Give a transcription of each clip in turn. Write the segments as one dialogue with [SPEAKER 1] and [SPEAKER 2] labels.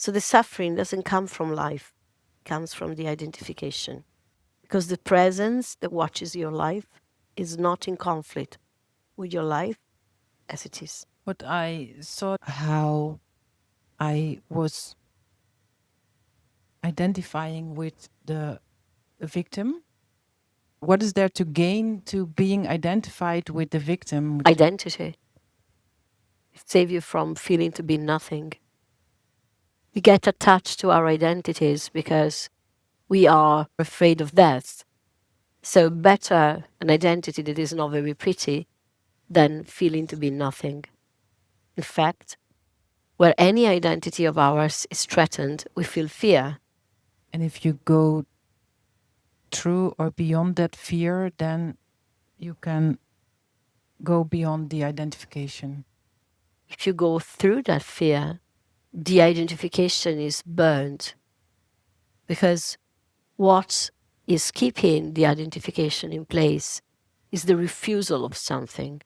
[SPEAKER 1] So the suffering doesn't come from life, it comes from the identification. Because the presence that watches your life is not in conflict with your life as it is.
[SPEAKER 2] What I saw, how I was identifying with the victim. What is there to gain to being identified with the victim?
[SPEAKER 1] Identity. It saves you from feeling to be nothing. We get attached to our identities because we are afraid of death. So better an identity that is not very pretty than feeling to be nothing. In fact, where any identity of ours is threatened, we feel fear.
[SPEAKER 2] And if you go through or beyond that fear, then you can go beyond the identification.
[SPEAKER 1] If you go through that fear, the identification is burned because what is keeping the identification in place is the refusal of something.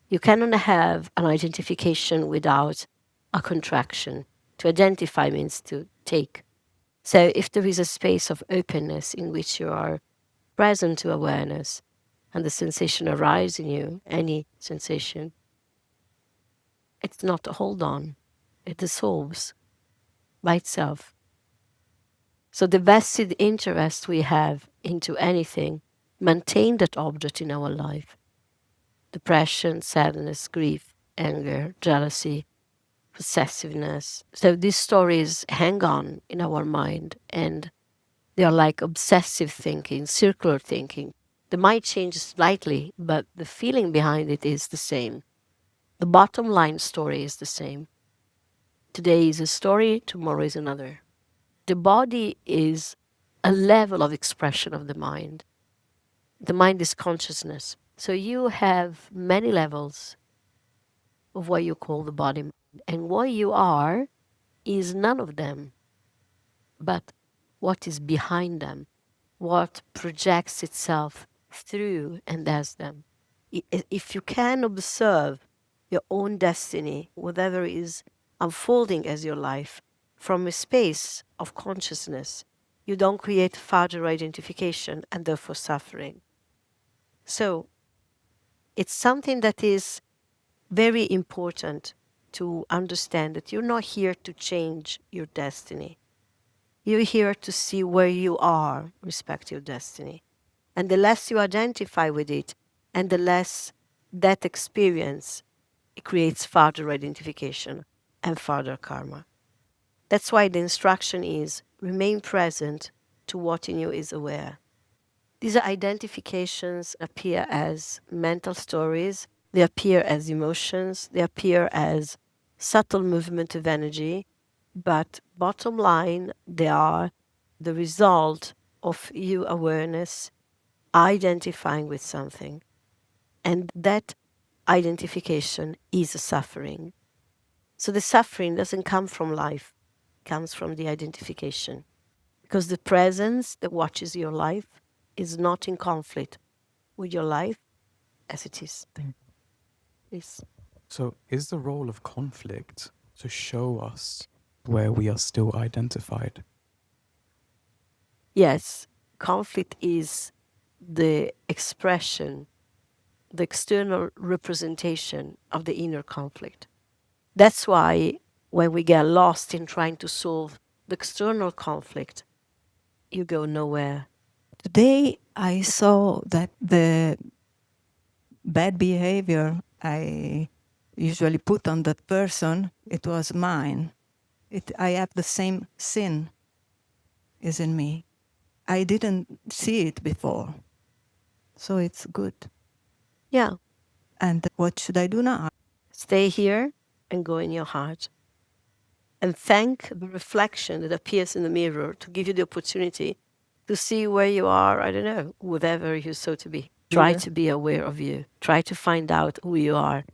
[SPEAKER 1] You cannot have an identification without a contraction. To identify means to take. So if there is a space of openness in which you are present to awareness and the sensation arises in you, any sensation, it's not a hold on, it dissolves by itself. So the vested interest we have into anything, maintain that object in our life. Depression, sadness, grief, anger, jealousy, possessiveness. So these stories hang on in our mind and they are like obsessive thinking, circular thinking. They might change slightly, but the feeling behind it is the same. The bottom line story is the same. Today is a story, tomorrow is another. The body is a level of expression of the mind. The mind is consciousness. So you have many levels of what you call the body. And what you are is none of them, but what is behind them, what projects itself through and as them. If you can observe your own destiny, whatever is unfolding as your life, from a space of consciousness, you don't create further identification and therefore suffering. So it's something that is very important to understand that you're not here to change your destiny. You're here to see where you are respect your destiny. And the less you identify with it, and the less that experience, it creates further identification and further karma. That's why the instruction is remain present to what in you is aware. These identifications appear as mental stories, they appear as emotions, they appear as subtle movement of energy, but bottom line, they are the result of you awareness identifying with something. And that identification is a suffering. So the suffering doesn't come from life, it comes from the identification. Because the presence that watches your life is not in conflict with your life as it is. Yes.
[SPEAKER 3] So, is the role of conflict to show us where we are still identified?
[SPEAKER 1] Yes, conflict is the expression, the external representation of the inner conflict. That's why when we get lost in trying to solve the external conflict, you go nowhere.
[SPEAKER 4] Today, I saw that the bad behavior I usually put on that person, it was mine. I have the same sin is in me. I didn't see it before. So it's good.
[SPEAKER 1] Yeah,
[SPEAKER 4] And what should I do now?
[SPEAKER 1] stay here and go in your heart. And thank the reflection that appears in the mirror to give you the opportunity to see where you are, I don't know, whatever you so to be. Try to be aware of you. Try to find out who you are.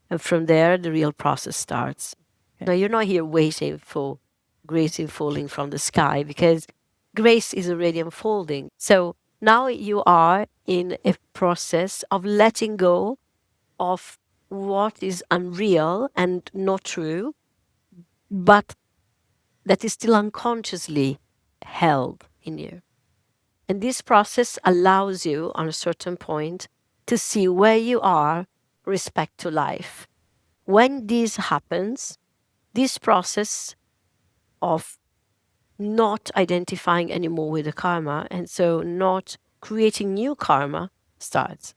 [SPEAKER 1] And from there, the real process starts. Now, you're not here waiting for grace falling from the sky because grace is already unfolding. So now you are in a process of letting go of what is unreal and not true, but that is still unconsciously held in you. And this process allows you, on a certain point, to see where you are respect to life. When this happens, this process of not identifying anymore with the karma, and so not creating new karma, starts.